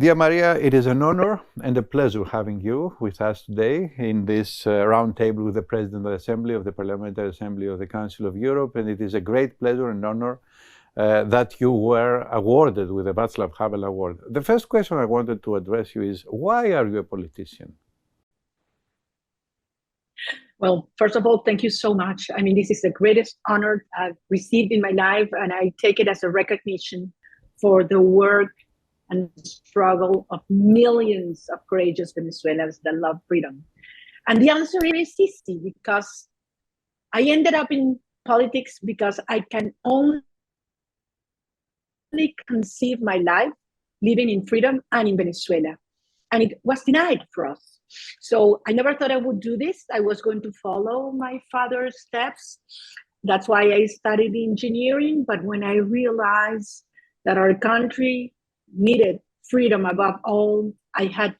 Dear Maria, it is an honor and a pleasure having you with us today in this roundtable with the President of the Assembly of the Parliamentary Assembly of the Council of Europe. And it is a great pleasure and honor that you were awarded with the Václav Havel Award. The first question I wanted to address you is, why are you a politician? Well, first of all, thank you so much. I mean, this is the greatest honor I've received in my life, and I take it as a recognition for the work and struggle of millions of courageous Venezuelans that love freedom. And the answer is easy, because I ended up in politics because I can only conceive my life living in freedom and in Venezuela. And it was denied for us. So I never thought I would do this. I was going to follow my father's steps. That's why I studied engineering. But when I realized that our country needed freedom above all, I had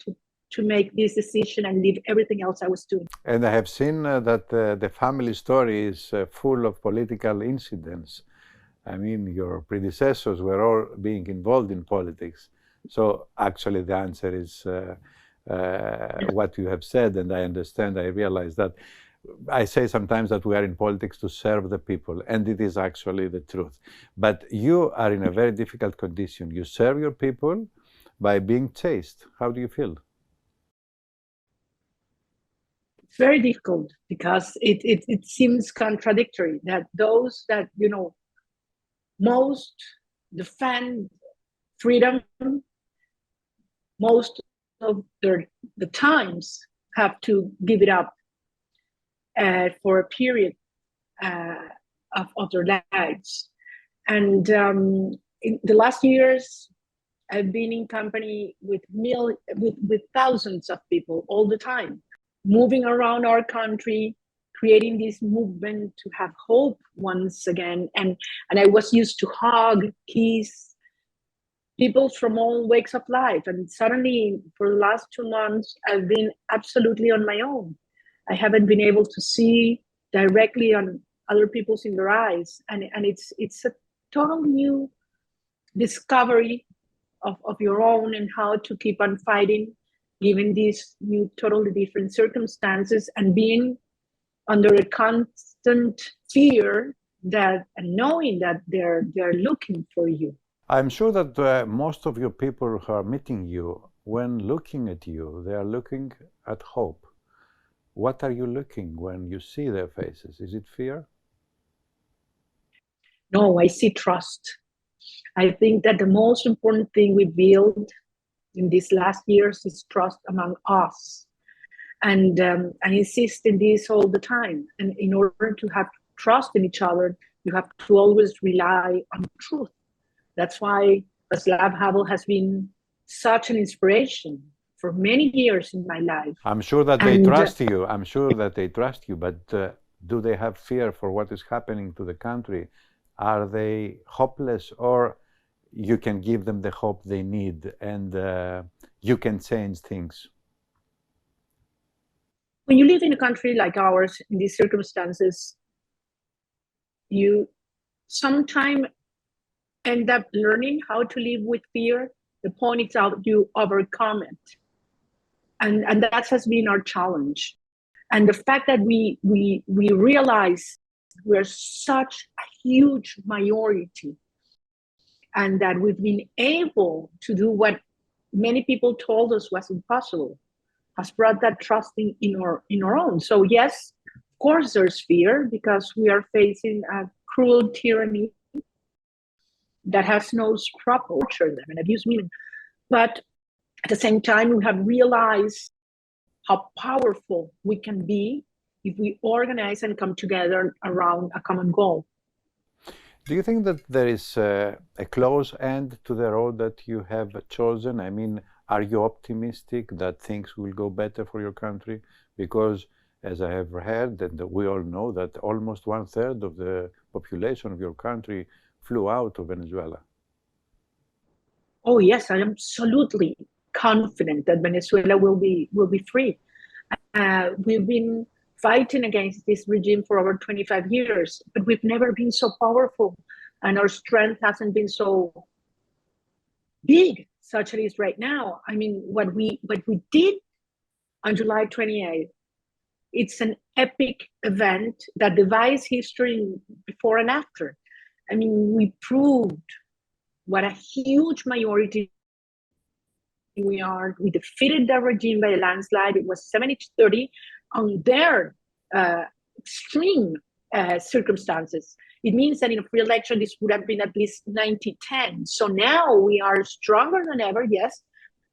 to make this decision and leave everything else I was doing. And I have seen that the family story is full of political incidents. I mean, your predecessors were all being involved in politics. So actually the answer is what you have said, and I understand, I realize that. I say sometimes that we are in politics to serve the people, and it is actually the truth. But you are in a very difficult condition. You serve your people by being chased. How do you feel? It's very difficult, because it seems contradictory that those that, most defend freedom, most of the times have to give it up for a period of their lives. And in the last years, I've been in company with thousands of people all the time, moving around our country, creating this movement to have hope once again. And I was used to hug, kiss people from all walks of life. And suddenly, for the last 2 months, I've been absolutely on my own. I haven't been able to see directly on other people's in their eyes. And it's a total new discovery of your own, and how to keep on fighting, given these new, totally different circumstances, and being under a constant fear that, and knowing that they're looking for you. I'm sure that most of your people who are meeting you, when looking at you, they are looking at hope. What are you looking when you see their faces? Is it fear? No, I see trust. I think that the most important thing we built in these last years is trust among us. And I insist in this all the time. And in order to have trust in each other, you have to always rely on truth. That's why Václav Havel has been such an inspiration for many years in my life. I'm sure that they trust you. I'm sure that they trust you, but do they have fear for what is happening to the country? Are they hopeless, or you can give them the hope they need, and you can change things? When you live in a country like ours, in these circumstances, you sometimes end up learning how to live with fear. The point is how you overcome it. And that has been our challenge. And the fact that we realize we're such a huge minority, and that we've been able to do what many people told us was impossible, has brought that trust in our own. So yes, of course there's fear, because we are facing a cruel tyranny that has no scruple to torture them and abuse women. But at the same time, we have realized how powerful we can be if we organize and come together around a common goal. Do you think that there is a close end to the road that you have chosen? I mean, are you optimistic that things will go better for your country? Because, as I have heard, and we all know, that almost 1/3 of the population of your country flew out of Venezuela. Oh yes, I am absolutely confident that Venezuela will be free. We've been fighting against this regime for over 25 years, but we've never been so powerful, and our strength hasn't been so big such as it is right now. I mean, what we did on July 28th, it's an epic event that divides history before and after. I mean, we proved what a huge majority we are. We defeated the regime by a landslide. It was 70-30 on their extreme circumstances. It means that in a free election, this would have been at least 90-10. So now we are stronger than ever, yes,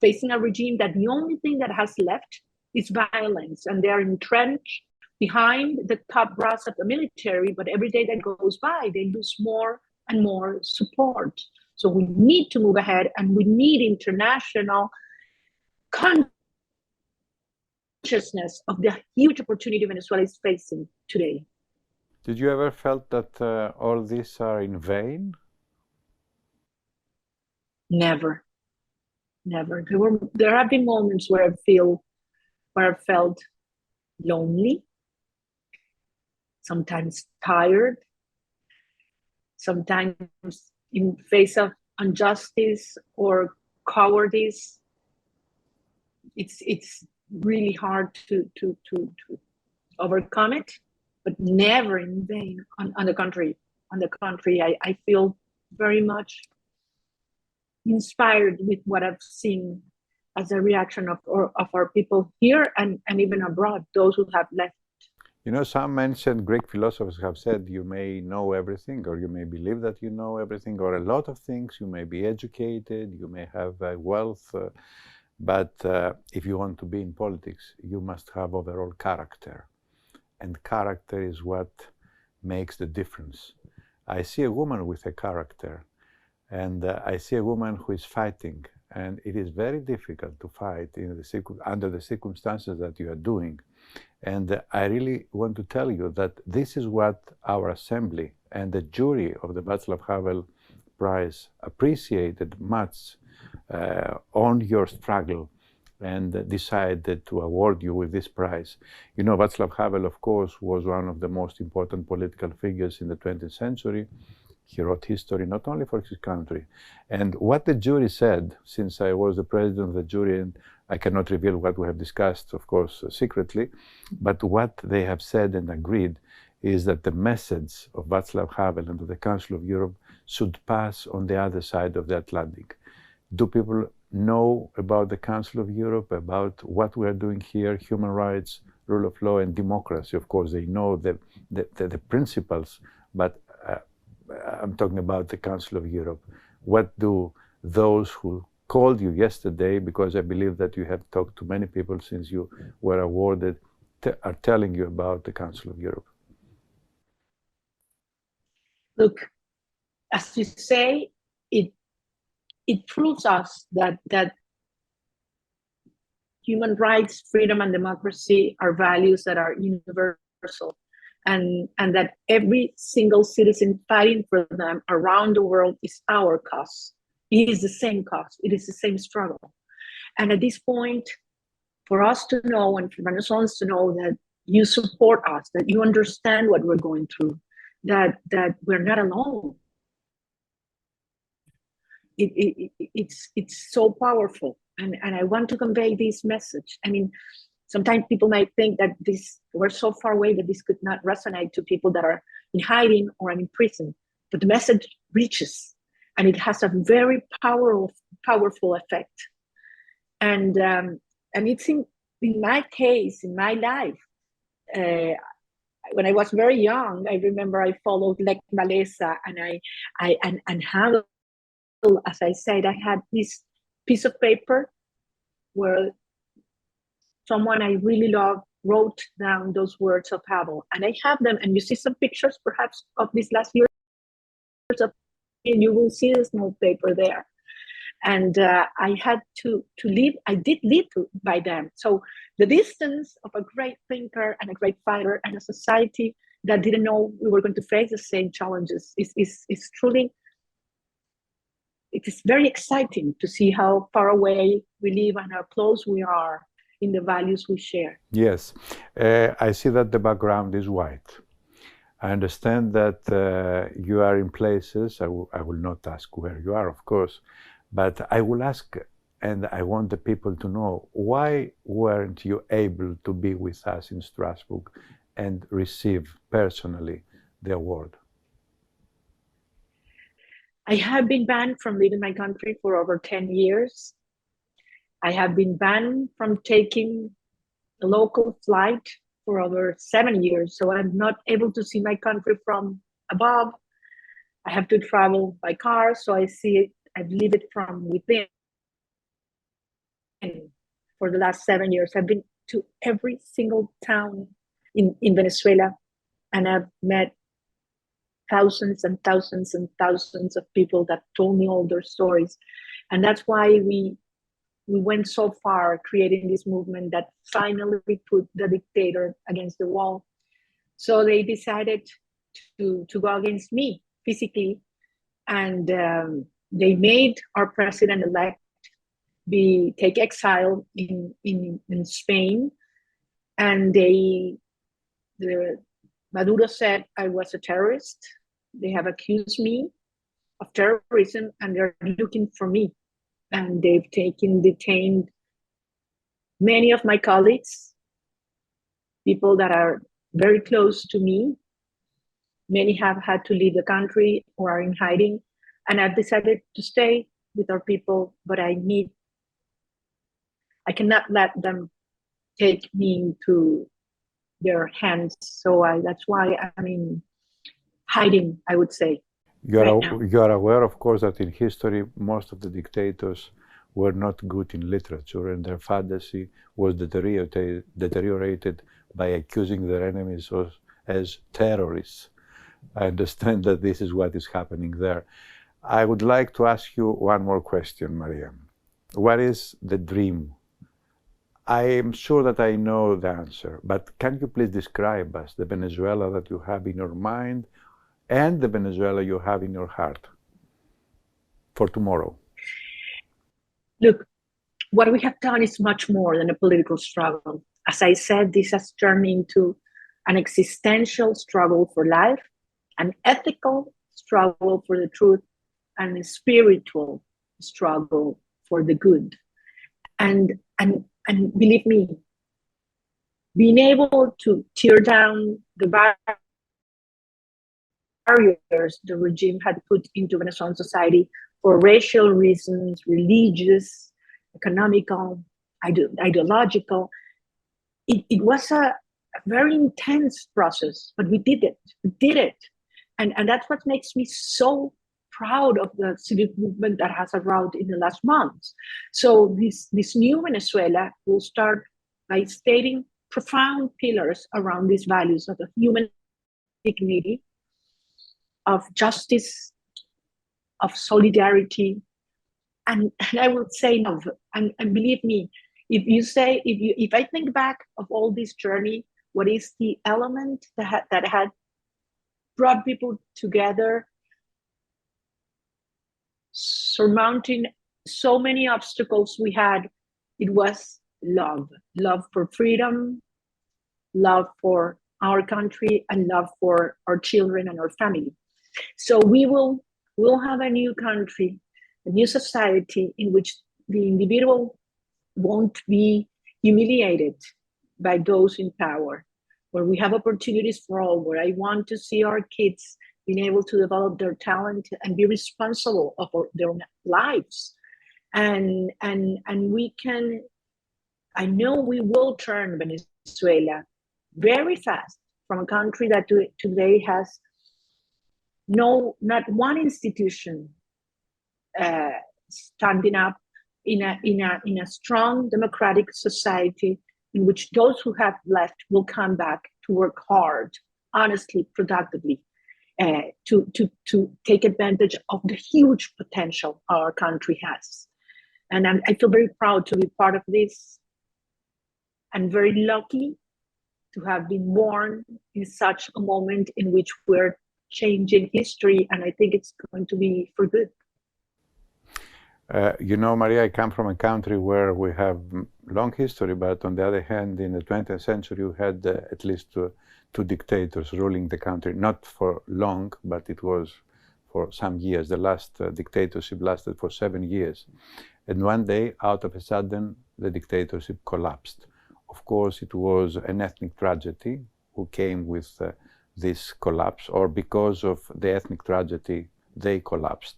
facing a regime that the only thing that has left is violence, and they are entrenched behind the top brass of the military, but every day that goes by, they lose more and more support. So we need to move ahead, and we need international consciousness of the huge opportunity Venezuela is facing today. Did you ever felt that all these are in vain? Never. There have been moments where I felt lonely, sometimes tired, sometimes in face of injustice or cowardice. It's really hard to overcome it, but never in vain. On the contrary, I feel very much inspired with what I've seen as a reaction of our people here and even abroad, those who have left. You know, some ancient Greek philosophers have said you may know everything, or you may believe that you know everything, or a lot of things. You may be educated, you may have wealth, but if you want to be in politics, you must have overall character. And character is what makes the difference. I see a woman with a character, and I see a woman who is fighting, and it is very difficult to fight under the circumstances that you are doing. And I really want to tell you that this is what our assembly and the jury of the Václav Havel Prize appreciated much on your struggle, and decided to award you with this prize. You know, Václav Havel, of course, was one of the most important political figures in the 20th century. He wrote history not only for his country. And what the jury said, since I was the president of the jury, and I cannot reveal what we have discussed, of course, secretly, but what they have said and agreed is that the message of Václav Havel and of the Council of Europe should pass on the other side of the Atlantic. Do people know about the Council of Europe, about what we are doing here, human rights, rule of law, and democracy? Of course, they know the principles, but I'm talking about the Council of Europe. What do those who called you yesterday, because I believe that you have talked to many people since you were awarded, are telling you about the Council of Europe? Look, as you say, it proves us that human rights, freedom, and democracy are values that are universal, and that every single citizen fighting for them around the world is our cause. It is the same cause. It is the same struggle. And at this point, for us to know, and for Venezuelans to know that you support us, that you understand what we're going through, that we're not alone. It's so powerful, and I want to convey this message. I mean, sometimes people might think that we're so far away that this could not resonate to people that are in hiding or in prison, but the message reaches, and it has a very powerful effect. And it's in my case, in my life. When I was very young, I remember I followed Lech Walesa, and Havel. As I said, I had this piece of paper where someone I really love wrote down those words of Havel, and I have them. And you see some pictures, perhaps, of these last years, and you will see the small paper there. And I had to live. I did live by them. So the distance of a great thinker and a great fighter and a society that didn't know we were going to face the same challenges is truly. It is very exciting to see how far away we live and how close we are in the values we share. Yes, I see that the background is white. I understand that you are in places, I will not ask where you are, of course, But I will ask, and I want the people to know, why weren't you able to be with us in Strasbourg and receive personally the award? I have been banned from leaving my country for over 10 years. I have been banned from taking a local flight for over 7 years. So I'm not able to see my country from above. I have to travel by car, so I live it from within. For the last 7 years, I've been to every single town in Venezuela, and I've met thousands and thousands and thousands of people that told me all their stories. And that's why we went so far creating this movement that finally put the dictator against the wall. So they decided to go against me physically, and they made our president-elect take exile in Spain, and Maduro said I was a terrorist. They have accused me of terrorism, and they're looking for me. And they've detained many of my colleagues, people that are very close to me. Many have had to leave the country or are in hiding. And I've decided to stay with our people, but I cannot let them take me into their hands. So that's why I'm in hiding, I would say. You are aware, of course, that in history, most of the dictators were not good in literature, and their fantasy was deteriorated by accusing their enemies as terrorists. I understand that this is what is happening there. I would like to ask you one more question, Maria. What is the dream? I am sure that I know the answer, but can you please describe us the Venezuela that you have in your mind and the Venezuela you have in your heart for tomorrow? Look, what we have done is much more than a political struggle. As I said, this has turned into an existential struggle for life, an ethical struggle for the truth, and a spiritual struggle for the good. And believe me, being able to tear down the barriers the regime had put into Venezuelan society for racial reasons, religious, economical, ideological, it was a very intense process, but we did it. We did it. And that's what makes me so proud of the civic movement that has arrived in the last months. So this new Venezuela will start by stating profound pillars around these values of the human dignity, of justice, of solidarity, and I would say love. And believe me, if I think back of all this journey, what is the element that had brought people together, surmounting so many obstacles we had, it was love for freedom, love for our country, and love for our children and our family. So we'll have a new country, a new society in which the individual won't be humiliated by those in power, where we have opportunities for all, where I want to see our kids being able to develop their talent and be responsible for their lives. And we can, I know we will turn Venezuela very fast from a country that today has not one institution standing up in a strong democratic society in which those who have left will come back to work hard, honestly, productively, to take advantage of the huge potential our country has. And I feel very proud to be part of this, and very lucky to have been born in such a moment in which we're changing history, and I think it's going to be for good. You know, Maria, I come from a country where we have long history, but on the other hand, in the 20th century, we had at least two dictators ruling the country, not for long, but it was for some years. The last dictatorship lasted for 7 years. And one day, out of a sudden, the dictatorship collapsed. Of course, it was an ethnic tragedy who came with this collapse, or because of the ethnic tragedy, they collapsed.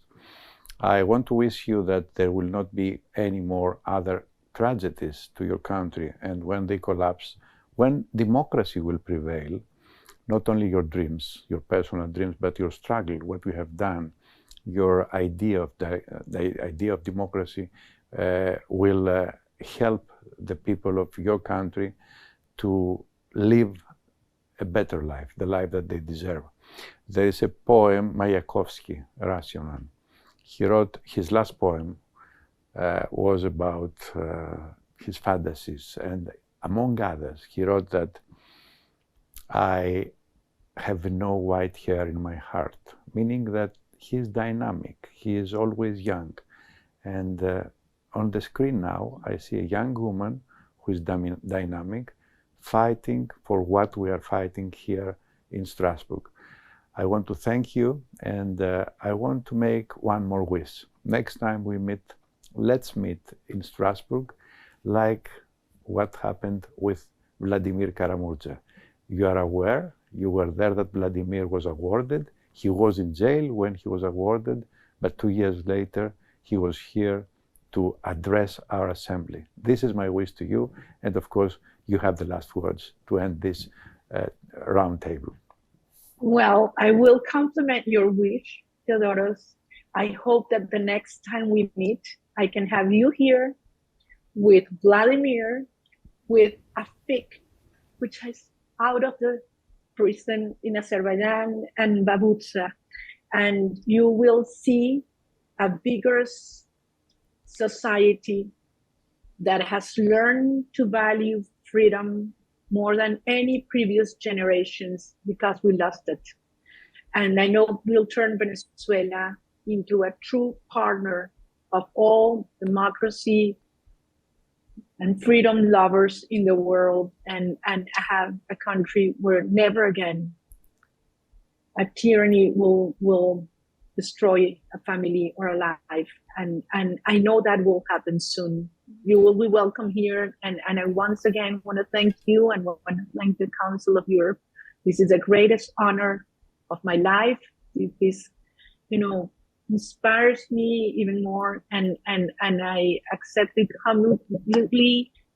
I want to wish you that there will not be any more other tragedies to your country, and when they collapse, when democracy will prevail, not only your dreams, your personal dreams, but your struggle, what we have done, your idea of the idea of democracy will help the people of your country to live a better life, the life that they deserve. There is a poem, Mayakovsky, Rational. He wrote, his last poem was about his fantasies, and among others, he wrote that I have no white hair in my heart, meaning that he is dynamic, he is always young. And on the screen now, I see a young woman who is dynamic, fighting for what we are fighting here in Strasbourg. I want to thank you, and I want to make one more wish. Next time we meet, let's meet in Strasbourg, like what happened with Vladimir Kara-Murza. You are aware, you were there, that Vladimir was awarded. He was in jail when he was awarded, but 2 years later, he was here to address our assembly. This is my wish to you, and of course, you have the last words to end this round table. Well, I will compliment your wish, Theodoros. I hope that the next time we meet, I can have you here with Vladimir, with Afik, which is out of the prison in Azerbaijan, and Babutsa. And you will see a vigorous society that has learned to value freedom more than any previous generations, because we lost it. And I know we'll turn Venezuela into a true partner of all democracy and freedom lovers in the world, and have a country where never again a tyranny will destroy a family or a life. And I know that will happen soon. You will be welcome here. And I once again want to thank you, and want to thank the Council of Europe. This is the greatest honor of my life. This, inspires me even more. And I accept it humbly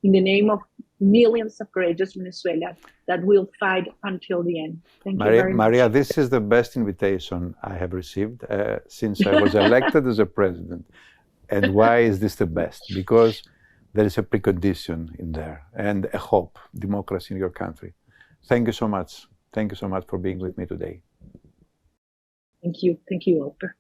in the name of millions of courageous Venezuelans that will fight until the end. Thank you very much. Maria, this is the best invitation I have received since I was elected as a president. And why is this the best? Because there is a precondition in there, and a hope, democracy in your country. Thank you so much. Thank you so much for being with me today. Thank you. Thank you, Oprah.